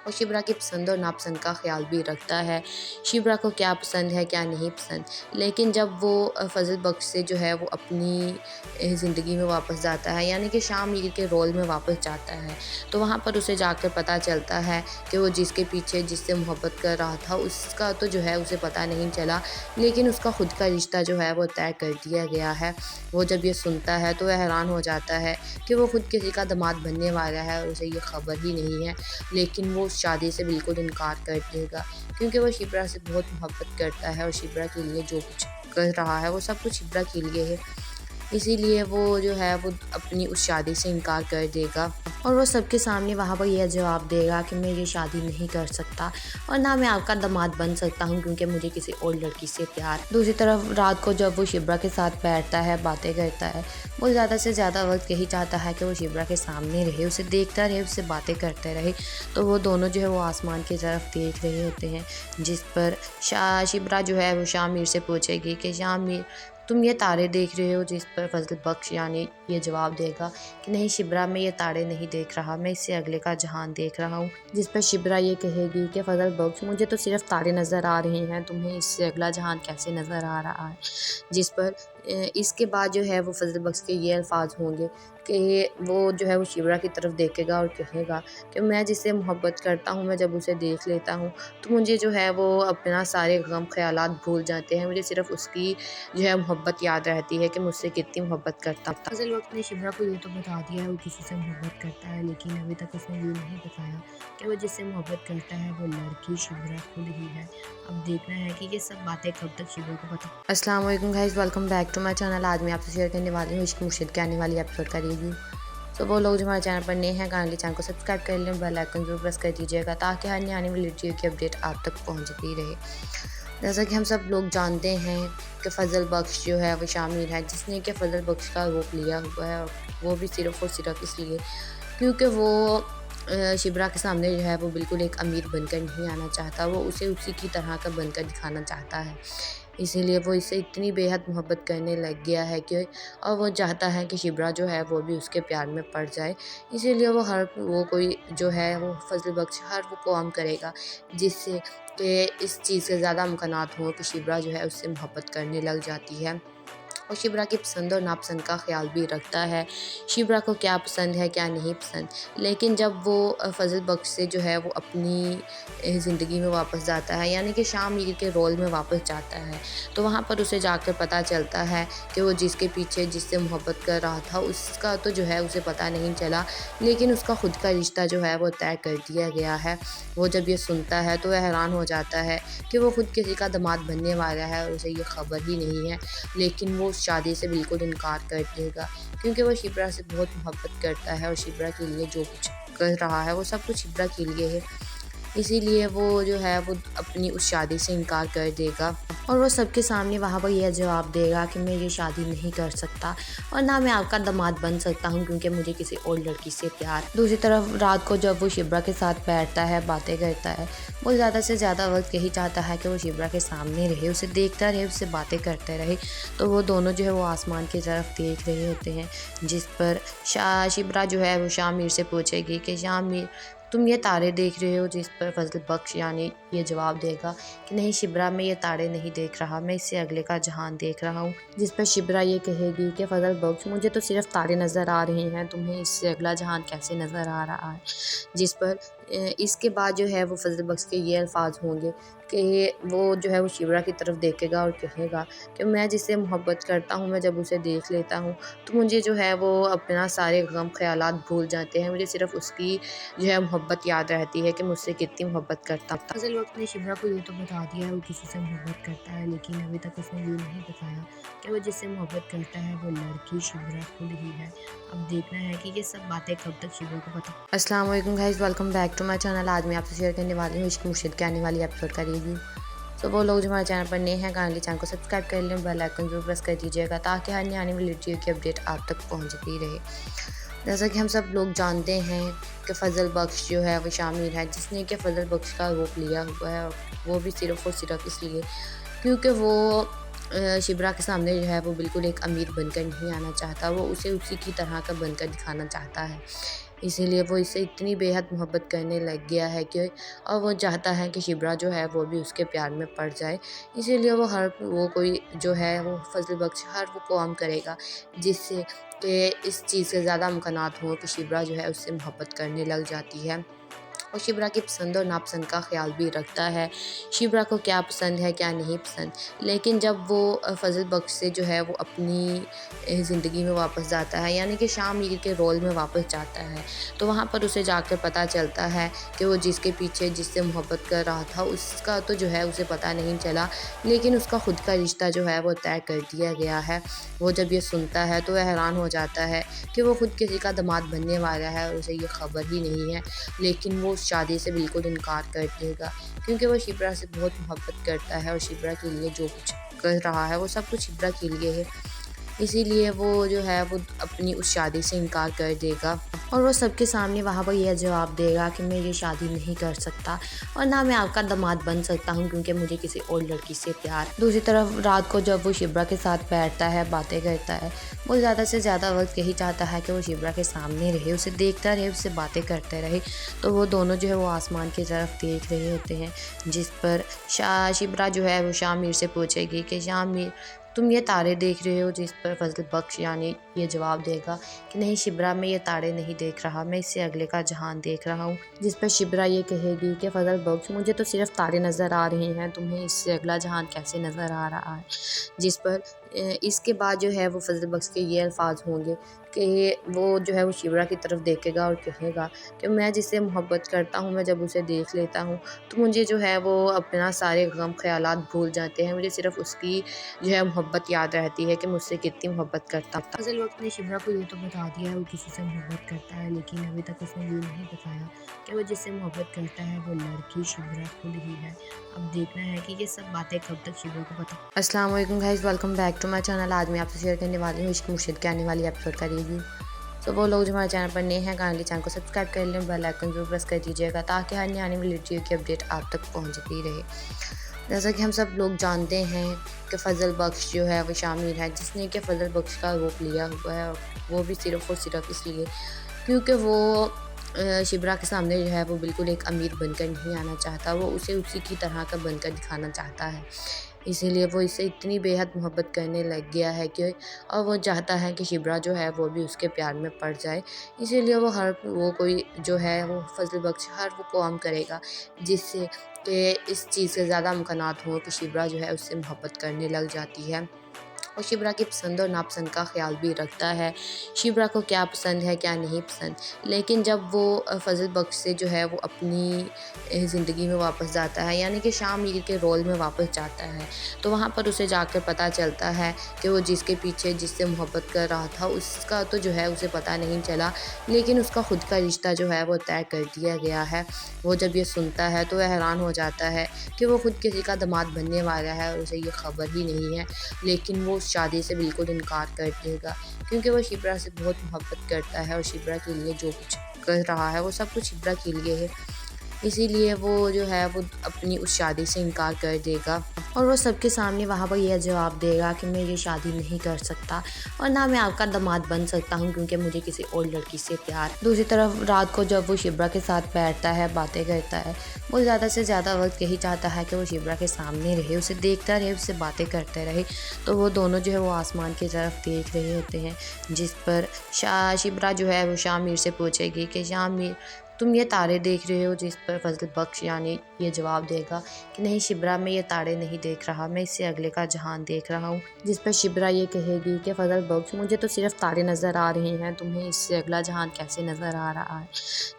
और शिब्रा की पसंद और नापसंद का ख्याल भी रखता है, शिब्रा को क्या पसंद है क्या नहीं पसंद। लेकिन जब वो फजल बख्श से जो है वो अपनी ज़िंदगी में वापस जाता है, यानी कि शाह मीर के रोल में वापस जाता है, तो वहाँ पर उसे जाकर पता चलता है कि वो जिसके पीछे जिससे मोहब्बत कर रहा था उसका तो जो है उसे पता नहीं चला, लेकिन उसका खुद का रिश्ता जो है वो तय कर दिया गया है। वो जब ये सुनता है तो वह हैरान हो जाता है कि वो खुद किसी का दामाद बनने वाला है और उसे ये खबर ही नहीं है, लेकिन वो उस शादी से बिल्कुल इनकार कर देगा क्योंकि वो शिप्रा से बहुत मोहब्बत करता है और शिप्रा के लिए जो कुछ कर रहा है वो सब कुछ शिप्रा के लिए है। इसीलिए वो जो है वो अपनी उस शादी से इनकार कर देगा और वो सबके सामने वहाँ पर यह जवाब देगा कि मैं ये शादी नहीं कर सकता और ना मैं आपका दामाद बन सकता हूँ क्योंकि मुझे किसी और लड़की से प्यार। दूसरी तरफ रात को जब वो शिब्रा के साथ बैठता है, बातें करता है, वो ज़्यादा से ज़्यादा वक्त यही चाहता है कि वो शिब्रा के सामने रहे, उसे देखता रहे, उससे बातें करते रहे। तो वो दोनों जो है वो आसमान की तरफ देख रहे होते हैं, जिस पर शिब्रा जो है वो शाह मीर से पूछेगी कि शाह मीर तुम ये तारे देख रहे हो, जिस पर फजल बख्श यानी ये जवाब देगा कि नहीं शिब्रा, मैं ये तारे नहीं देख रहा, मैं इससे अगले का जहान देख रहा हूँ। जिस पर शिब्रा ये कहेगी कि फजल बख्श मुझे तो सिर्फ तारे नज़र आ रहे हैं, तुम्हें इससे अगला जहान कैसे नज़र आ रहा है। जिस पर इसके बाद जो है वो फजल बख्श के ये अल्फाज होंगे कि वो जो है वो शिब्रा की तरफ देखेगा और कहेगा कि मैं जिससे मोहब्बत करता हूँ, मैं जब उसे देख लेता हूँ तो मुझे जो है वो अपना सारे गम ख्यालात भूल जाते हैं, मुझे सिर्फ उसकी जो है मोहब्बत याद रहती है कि मुझसे कितनी मोहब्बत करता था। फजल वक्त ने शिब्रा को ये तो बता दिया है वो किसी से मोहब्बत करता है, लेकिन अभी तक उसने ये नहीं बताया कि वो जिससे मोहब्बत करता है वो लड़की शिब्रा खुद ही है। अब देखना है कि ये सब बातें कब तक शिब्रा को पता। अस्सलाम वालेकुम guys, welcome back to my channel. आज मैं आपसे शेयर करने वाली हूँ इश्क मुर्शिद के आने वाली एपिसोड का रिव्यू। तो वो लोग जो हमारे चैनल पर नए हैं काइंडली चैनल को सब्सक्राइब कर लें, बेल आइकन जरूर प्रेस कर दीजिएगा ताकि हर आने वाली वीडियो की अपडेट आप तक पहुँचती रहे। जैसा कि हम सब लोग जानते हैं कि फजल बख्श जो है वो शाह मीर है, जिसने कि फजल बख्श का रूप लिया हुआ है, और वो भी सिर्फ और सिर्फ इसलिए क्योंकि वो शिब्रा के सामने जो है वो बिल्कुल एक अमीर बनकर नहीं आना चाहता, वो उसे उसी की तरह का बनकर दिखाना चाहता है। इसीलिए वो इससे इतनी बेहद मोहब्बत करने लग गया है कि और वो चाहता है कि शिब्रा जो है वो भी उसके प्यार में पड़ जाए। इसीलिए वो कोई जो है वो फजल बख्श हर वो काम करेगा जिससे कि इस चीज़ के ज़्यादा इम्कानात हों कि शिब्रा जो है उससे मोहब्बत करने लग जाती है और शिब्रा की पसंद और नापसंद का ख़्याल भी रखता है। शिब्रा को क्या पसंद है, क्या नहीं पसंद। लेकिन जब वो फ़ज़ल बख्श से जो है वो अपनी ज़िंदगी में वापस जाता है, यानी कि शाह मीर के रोल में वापस जाता है, तो वहाँ पर उसे जाकर पता चलता है कि वो जिसके पीछे जिससे मोहब्बत कर रहा था उसका तो जो है उसे पता नहीं चला, लेकिन उसका खुद का रिश्ता जो है वो तय कर दिया गया है। वो जब ये सुनता है तो वह हैरान हो जाता है कि वो खुद किसी का दामाद बनने वाला है और उसे ये खबर ही नहीं है। लेकिन वो उस शादी से बिल्कुल इनकार कर देगा क्योंकि वो शिप्रा से बहुत मोहब्बत करता है और शिप्रा के लिए जो कुछ कर रहा है वो सब कुछ शिप्रा के लिए है। इसीलिए वो जो है वो अपनी उस शादी से इनकार कर देगा और वो सबके सामने वहाँ पर यह जवाब देगा कि मैं ये शादी नहीं कर सकता और ना मैं आपका दामाद बन सकता हूँ क्योंकि मुझे किसी और लड़की से प्यार। दूसरी तरफ रात को जब वो शिब्रा के साथ बैठता है, बातें करता है, वो ज़्यादा से ज़्यादा वक्त यही चाहता है कि वो शिब्रा के सामने रहे, उसे देखता रहे, उससे बातें करते रहे। तो वो दोनों जो है वो आसमान की तरफ देख रहे होते हैं, जिस पर शिब्रा जो है वो शाह मीर से पूछेगी कि शाह मीर तुम ये तारे देख रहे हो, जिस पर फजल बख्श यानी ये जवाब देगा कि नहीं शिब्रा, मैं ये तारे नहीं देख रहा, मैं इससे अगले का जहान देख रहा हूँ। जिस पर शिब्रा ये कहेगी कि फजल बख्श मुझे तो सिर्फ तारे नज़र आ रहे हैं, तुम्हें इससे अगला जहान कैसे नज़र आ रहा है। जिस पर इसके बाद जो है वो फजल बख्श के ये अल्फाज होंगे कि वो जो है वो शिब्रा की तरफ देखेगा और कहेगा कि मैं जिससे मोहब्बत करता हूँ, मैं जब उसे देख लेता हूँ तो मुझे जो है वो अपना सारे गम ख्यालात भूल जाते हैं, मुझे सिर्फ उसकी जो है मोहब्बत याद रहती है कि मुझसे कितनी मोहब्बत करता था। फजल वक्त ने शिब्रा को ये तो बता दिया है वो किसी से मोहब्बत करता है, लेकिन अभी तक उसने ये नहीं बताया कि वो जिससे मोहब्बत करता है वो लड़की शिब्रा खुद ही है। अब देखना है कि ये सब बातें कब तक शिब्रा को पता। अस्सलाम वालेकुम guys, welcome back to my channel. आज मैं आपसे शेयर करने वाली हूँ इश्क मुर्शिद के आने वाली एपिसोड का रिव्यू। तो वो लोग जो हमारे चैनल पर नए हैं, काइंडली चैनल को सब्सक्राइब कर लें, बेल आइकन जरूर प्रेस कर दीजिएगा ताकि हर नई आने वाली वीडियो की अपडेट आप तक पहुँचती रहे। जैसा कि हम सब लोग जानते हैं कि फजल बख्श जो है वो शाह मीर है, जिसने कि फजल बख्श का रूप लिया हुआ है, वो भी सिर्फ़ और सिर्फ इसलिए क्योंकि वो शिब्रा के सामने जो है वो बिल्कुल एक अमीर बनकर नहीं आना चाहता, वो उसे उसी की तरह का बनकर दिखाना चाहता है। इसीलिए वो इससे इतनी बेहद मोहब्बत करने लग गया है कि और वो चाहता है कि शिब्रा जो है वो भी उसके प्यार में पड़ जाए। इसीलिए वो कोई जो है वो फजल बख्श हर वो काम करेगा जिससे कि इस चीज़ के ज़्यादा इम्कानात हों कि शिब्रा जो है उससे मोहब्बत करने लग जाती है और शिब्रा की पसंद और नापसंद का ख़्याल भी रखता है। शिब्रा को क्या पसंद है, क्या नहीं पसंद। लेकिन जब वो फजल बख्श से जो है वो अपनी ज़िंदगी में वापस जाता है, यानी कि शाह मीर के रोल में वापस जाता है, तो वहाँ पर उसे जाकर पता चलता है कि वो जिसके पीछे जिससे मोहब्बत कर रहा था उसका तो जो है उसे पता नहीं चला, लेकिन उसका खुद का रिश्ता जो है वो तय कर दिया गया है। वो जब ये सुनता है तो वह हैरान हो जाता है कि वो खुद किसी का दामाद बनने वाला है और उसे ये खबर ही नहीं है। लेकिन वो उस शादी से बिल्कुल इनकार कर देगा क्योंकि वो शिब्रा से बहुत मोहब्बत करता है और शिब्रा के लिए जो कुछ कर रहा है वो सब कुछ शिब्रा के लिए है। इसीलिए वो जो है वो अपनी उस शादी से इनकार कर देगा और वो सबके सामने वहाँ पर यह जवाब देगा कि मैं ये शादी नहीं कर सकता और ना मैं आपका दामाद बन सकता हूँ क्योंकि मुझे किसी और लड़की से प्यार। दूसरी तरफ रात को जब वो शिब्रा के साथ बैठता है, बातें करता है, वो ज़्यादा से ज़्यादा वक्त यही चाहता है कि वो शिब्रा के सामने रहे, उसे देखता रहे, उससे बातें करते रहे। तो वो दोनों जो है वो आसमान की तरफ देख रहे होते हैं, जिस पर शिब्रा जो है वो शाह मीर से पूछेगी कि शाह मीर तुम ये तारे देख रहे हो, जिस पर फजल बख्श यानी ये जवाब देगा कि नहीं शिब्रा, मैं ये तारे नहीं देख रहा, मैं इससे अगले का जहान देख रहा हूँ। जिस पर शिब्रा ये कहेगी कि फजल बख्श मुझे तो सिर्फ तारे नज़र आ रहे हैं, तुम्हें इससे अगला जहान कैसे नज़र आ रहा है। जिस पर इसके बाद जो है वो फजल बख्श के ये अल्फाज होंगे कि वो जो है वो शिब्रा की तरफ देखेगा और कहेगा कि मैं जिससे मोहब्बत करता हूँ, मैं जब उसे देख लेता हूँ तो मुझे जो है वो अपना सारे गम ख्यालात भूल जाते हैं, मुझे सिर्फ उसकी जो है मोहब्बत याद रहती है कि मुझसे कितनी मोहब्बत करता था। फजल वक्त ने शिब्रा को ये तो बता दिया है वो किसी से मोहब्बत करता है, लेकिन अभी तक उसने ये नहीं बताया कि वो जिससे मोहब्बत करता है वो लड़की शिब्रा खुद ही है। अब देखना है कि ये सब बातें कब तक शिब्रा को पता। अस्सलाम वालेकुम guys, welcome back to my channel. आज मैं आपसे शेयर करने वाली हूँ इश्क मुर्शिद के आने वाली एपिसोड का रिव्यू। सो वो लोग जो हमारे चैनल पर नए हैं काइंडली चैनल को सब्सक्राइब कर लें, बेल आइकन जरूर प्रेस कर दीजिएगा ताकि हर आने वाली वीडियो की अपडेट आप तक पहुंचती रहे। जैसा कि हम सब लोग जानते हैं कि फ़ज़ल बख्श जो है वो शामिर है जिसने कि फ़ज़ल बख्श का रूप लिया हुआ है, और वो भी सिर्फ़ और सिर्फ इसलिए क्योंकि वो शिब्रा के सामने जो है वो बिल्कुल एक अमीर बनकर नहीं आना चाहता, वो उसे उसी की तरह का बनकर दिखाना चाहता है। इसीलिए वो इससे इतनी बेहद मोहब्बत करने लग गया है कि और वो चाहता है कि शिब्रा जो है वो भी उसके प्यार में पड़ जाए। इसीलिए वो कोई जो है वो फ़ज़ल बख्श हर वो काम करेगा जिससे कि इस चीज़ से ज़्यादा इम्कानात हों कि शिब्रा जो है उससे मोहब्बत करने लग जाती है, और शिब्रा की पसंद और नापसंद का ख़्याल भी रखता है। शिब्रा को क्या पसंद है, क्या नहीं पसंद। लेकिन जब वो फ़ज़ल बख्श से जो है वो अपनी ज़िंदगी में वापस जाता है, यानी कि शाह मीर के रोल में वापस जाता है, तो वहाँ पर उसे जाकर पता चलता है कि वो जिसके पीछे जिससे मोहब्बत कर रहा था उसका तो जो है उसे पता नहीं चला, लेकिन उसका खुद का रिश्ता जो है वो तय कर दिया गया है। वो जब ये सुनता है तो वह हैरान हो जाता है कि वो खुद किसी का दामाद बनने वाला है और उसे ये खबर ही नहीं है, लेकिन वो उस शादी से बिल्कुल इनकार कर देगा क्योंकि वो शिप्रा से बहुत मोहब्बत करता है और शिप्रा के लिए जो कुछ कर रहा है वो सब कुछ शिप्रा के लिए है। इसीलिए वो जो है वो अपनी उस शादी से इनकार कर देगा, और वो सबके सामने वहाँ पर यह जवाब देगा कि मैं ये शादी नहीं कर सकता और ना मैं आपका दामाद बन सकता हूँ क्योंकि मुझे किसी और लड़की से प्यार। दूसरी तरफ रात को जब वो शिब्रा के साथ बैठता है, बातें करता है, वो ज़्यादा से ज़्यादा वक्त यही चाहता है कि वो शिब्रा के सामने रहे, उसे देखता रहे, उससे बातें करते रहे। तो वो दोनों जो है वो आसमान की तरफ देख रहे होते हैं, जिस पर शिब्रा जो है वो शाह मीर से पूछेगी कि शाह मीर तुम ये तारे देख रहे हो, जिस पर फ़ज़ल बख्श यानी ये जवाब देगा कि नहीं शिब्रा, मैं ये तारे नहीं देख रहा, मैं इससे अगले का जहान देख रहा हूँ। जिस पर शिब्रा ये कहेगी कि फ़ज़ल बख्श मुझे तो सिर्फ तारे नज़र आ रहे हैं, तुम्हें इससे अगला जहान कैसे नज़र आ रहा है।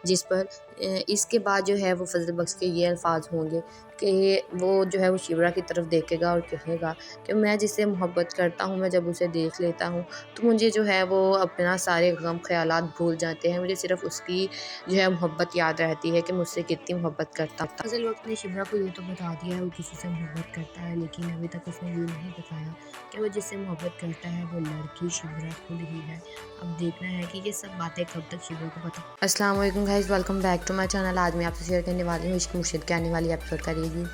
जिस पर इसके बाद जो है वो फ़ज़ल बख्श के ये अल्फाज होंगे कि वो जो है वो शिब्रा की तरफ देखेगा और कहेगा कि मैं जिससे मोहब्बत करता हूँ, मैं जब उसे देख लेता हूँ तो मुझे जो है वो अपना सारे गम ख़यालात भूल जाते हैं, मुझे सिर्फ उसकी जो है मोहब्बत याद रहती है कि मुझसे कितनी मोहब्बत करता था। फ़ज़ल बख्श ने शिब्रा को ये तो बता दिया है वो किसी से मोहब्बत करता है, लेकिन अभी तक उसने ये नहीं बताया कि वो जिससे मोहब्बत करता है वो लड़की शिब्रा खुद ही है। अब देखना है कि ये सब बातें कब तक शिब्रा को पता। अस्सलाम वालेकुम guys, welcome back to my channel. आज मैं आपसे शेयर करने वाली हूँ इश्क मुर्शिद के आने वाली एपिसोड का रिव्यू।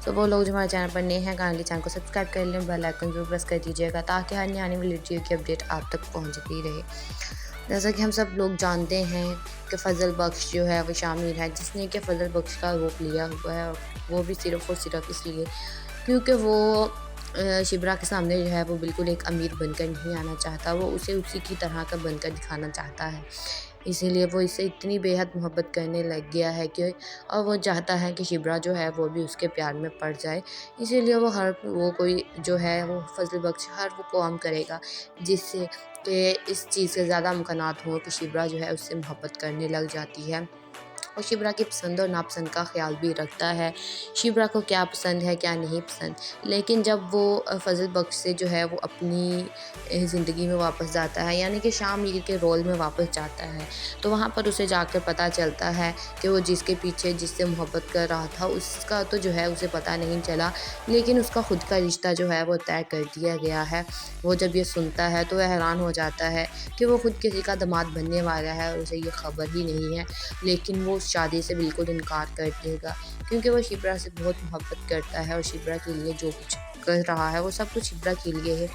तो वो लोग जो हमारे चैनल पर नए हैं काइंडली चैनल को सब्सक्राइब कर लें, बेल आइकन जरूर प्रेस कर दीजिएगा ताकि हर आने वाली वीडियो की अपडेट आप तक पहुंचती रहे। जैसा कि हम सब लोग जानते हैं कि फ़ज़ल बख्श जो है वो शामिर है जिसने कि फ़ज़ल बख्श का रूप लिया हुआ है, और वो भी सिर्फ़ और सिर्फ इसलिए क्योंकि वो शिब्रा के सामने जो है वो बिल्कुल एक अमीर बनकर नहीं आना चाहता, वो उसे उसी की तरह का बनकर दिखाना चाहता है। इसीलिए वो इससे इतनी बेहद मोहब्बत करने लग गया है कि और वो चाहता है कि शिब्रा जो है वो भी उसके प्यार में पड़ जाए। इसीलिए वो कोई जो है वो फ़ज़ल बख्श हर वो काम करेगा जिससे कि इस चीज़ से ज़्यादा इम्कानात हों कि शिब्रा जो है उससे मोहब्बत करने लग जाती है, और शिब्रा की पसंद और नापसंद का ख़्याल भी रखता है। शिब्रा को क्या पसंद है, क्या नहीं पसंद। लेकिन जब वो फ़ज़ल बख्श से जो है वो अपनी ज़िंदगी में वापस जाता है, यानी कि शाह मीर के रोल में वापस जाता है, तो वहाँ पर उसे जाकर पता चलता है कि वो जिसके पीछे जिससे मोहब्बत कर रहा था उसका तो जो है उसे पता नहीं चला, लेकिन उसका खुद का रिश्ता जो है वो तय कर दिया गया है। वो जब ये सुनता है तो वह हैरान हो जाता है कि वो खुद किसी का दामाद बनने वाला है और उसे ये खबर ही नहीं है, लेकिन वो उस शादी से बिल्कुल इनकार कर देगा क्योंकि वो शिब्रा से बहुत मोहब्बत करता है और शिब्रा के लिए जो कुछ कर रहा है वो सब कुछ शिब्रा के लिए है।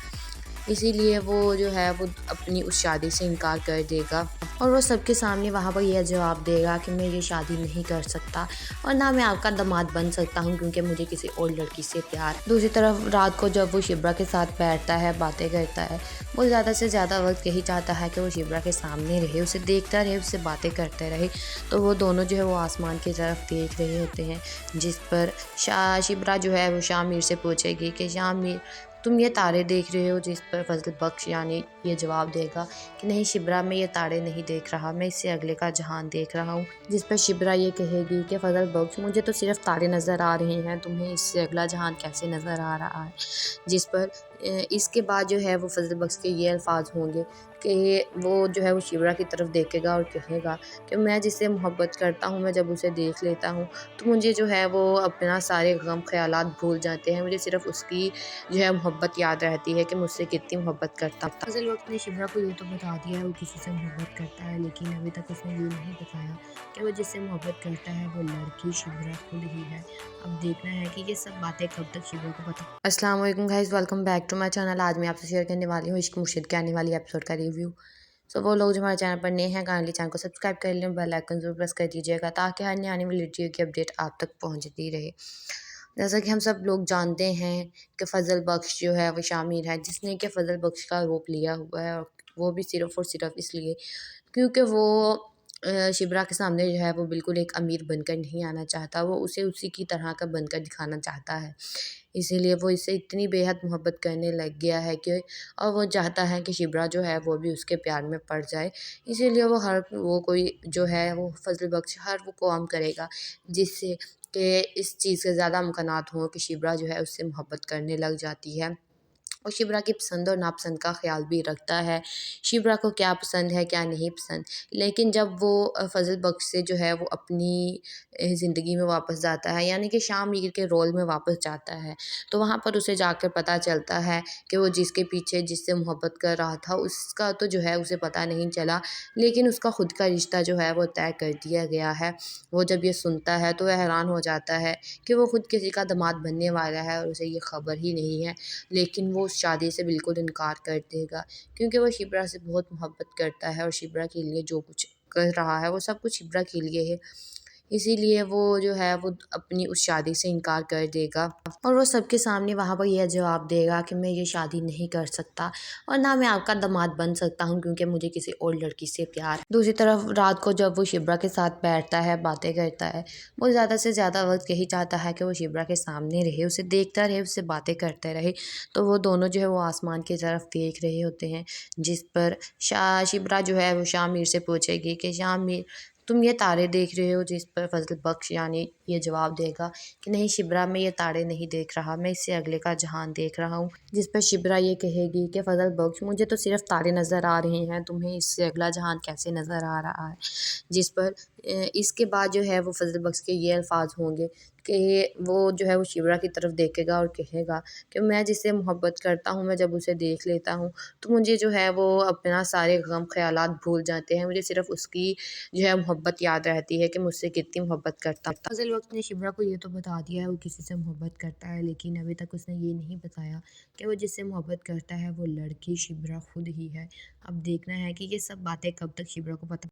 इसीलिए वो जो है वो अपनी उस शादी से इनकार कर देगा, और वो सबके सामने वहाँ पर यह जवाब देगा कि मैं ये शादी नहीं कर सकता और ना मैं आपका दामाद बन सकता हूँ क्योंकि मुझे किसी और लड़की से प्यार। दूसरी तरफ रात को जब वो शिब्रा के साथ बैठता है, बातें करता है, वो ज़्यादा से ज़्यादा वक्त यही चाहता है कि वो शिब्रा के सामने रहे, उसे देखता रहे, उससे बातें करते रहे। तो वो दोनों जो है वो आसमान की तरफ देख रहे होते हैं, जिस पर शिब्रा जो है वो शाह मीर से पूछेगी कि शाह मीर तुम ये तारे देख रहे हो, जिस पर फ़ज़ल बख्श यानी ये जवाब देगा कि नहीं शिब्रा, मैं ये तारे नहीं देख रहा, मैं इससे अगले का जहान देख रहा हूँ। जिस पर शिब्रा ये कहेगी कि फ़ज़ल बख्श मुझे तो सिर्फ तारे नज़र आ रहे हैं, तुम्हें इससे अगला जहान कैसे नज़र आ रहा है। जिस पर इसके बाद जो है वो फजल बख्श के ये अल्फाज होंगे कि वो जो है वो शिबरा की तरफ देखेगा और कहेगा कि मैं जिससे मोहब्बत करता हूँ, मैं जब उसे देख लेता हूँ तो मुझे जो है वो अपना सारे गम ख़यालात भूल जाते हैं। मुझे सिर्फ़ उसकी जो है मोहब्बत याद रहती है कि मुझसे कितनी मोहब्बत करता था। फजल वक्त ने शिबरा को ये तो बता दिया है वो किसी से मोहब्बत करता है, लेकिन अभी तक उसने ये नहीं बताया कि वो जिससे मोहब्बत करता है वो लड़की शिबरा खुद ही है। अब देखना है कि ये सब बातें कब तक शिबरा को पता। अस्सलाम वालेकुम guys, welcome back to my channel. आज मैं आपसे शेयर करने वाली हूँ इश्क मुर्शिद के आने वाली एपिसोड का रिव्यू। सो वो लोग जो हमारे चैनल पर नए हैं, काइंडली चैनल को सब्सक्राइब कर लें, बेल आइकन जरूर प्रेस कर दीजिएगा ताकि हर नई आने वाली वीडियो की अपडेट आप तक पहुँचती रहे। जैसा कि हम सब लोग जानते हैं कि फजल बख्श जो है वो शामिर है, जिसने कि फजल बख्श का रोप लिया हुआ है, और वो भी सिर्फ़ और सिर्फ इसलिए क्योंकि वो शिबरा के सामने जो है वो बिल्कुल एक अमीर बनकर नहीं आना चाहता, वो उसे उसी की तरह का बनकर दिखाना चाहता है। इसीलिए वो इससे इतनी बेहद मोहब्बत करने लग गया है कि और वो चाहता है कि शिबरा जो है वो भी उसके प्यार में पड़ जाए। इसीलिए वो कोई जो है वो फजल बख्श हर वो काम करेगा जिससे कि इस चीज़ से ज़्यादा इम्कानात हों कि शिबरा जो है उससे मोहब्बत करने लग जाती है। और शिबरा की पसंद और नापसंद का ख़्याल भी रखता है, शिबरा को क्या पसंद है, क्या नहीं पसंद। लेकिन जब वो फजल बख्श से जो है वो अपनी ज़िंदगी में वापस जाता है, यानी कि शाह मीर के रोल में वापस जाता है, तो वहाँ पर उसे जाकर पता चलता है कि वो जिसके पीछे जिससे मोहब्बत कर रहा था उसका तो जो है उसे पता नहीं चला, लेकिन उसका खुद का रिश्ता जो है वो तय कर दिया गया है। वो जब ये सुनता है तो वह हैरान हो जाता है कि वो खुद किसी का दामाद बनने वाला है और उसे ये खबर ही नहीं है। लेकिन वो उस शादी से बिल्कुल इनकार कर देगा क्योंकि वो शिप्रा से बहुत मोहब्बत करता है और शिप्रा के लिए जो कुछ कर रहा है वो सब कुछ शिप्रा के लिए है। इसीलिए वो जो है वो अपनी उस शादी से इनकार कर देगा और वो सबके सामने वहाँ पर यह जवाब देगा कि मैं ये शादी नहीं कर सकता और ना मैं आपका दामाद बन सकता हूँ क्योंकि मुझे किसी और लड़की से प्यार है। दूसरी तरफ रात को जब वो शिप्रा के साथ बैठता है, बातें करता है, वो ज़्यादा से ज़्यादा वक्त यही चाहता है कि वो शिप्रा के सामने रहे, उसे देखता रहे, उससे बातें करते रहे। तो वो दोनों जो है वो आसमान की तरफ देख रहे होते हैं, जिस पर शिप्रा जो है वो शामिर से पूछेगी कि शामिर तुम ये तारे देख रहे हो, जिस पर फजल बख्श यानी ये जवाब देगा कि नहीं शिप्रा, मैं ये तारे नहीं देख रहा, मैं इससे अगले का जहान देख रहा हूँ। जिस पर शिप्रा ये कहेगी कि फजल बख्श मुझे तो सिर्फ तारे नज़र आ रहे हैं, तुम्हें इससे अगला जहान कैसे नज़र आ रहा है। जिस पर इसके बाद जो है वो फजल बख्श के ये अल्फाज होंगे कि वो जो है वो शिप्रा की तरफ देखेगा और कहेगा कि मैं जिससे मोहब्बत करता हूँ, मैं जब उसे देख लेता हूँ तो मुझे जो है वो अपना सारे गम ख़यालात भूल जाते हैं। मुझे सिर्फ़ उसकी जो है मोहब्बत याद रहती है कि मुझसे कितनी मोहब्बत करता था। फजल वक्त ने शिप्रा को ये तो बता दिया है वो किसी से मोहब्बत करता है, लेकिन अभी तक उसने ये नहीं बताया कि वो जिससे मोहब्बत करता है वो लड़की शिप्रा खुद ही है। अब देखना है कि ये सब बातें कब तक शिप्रा को पता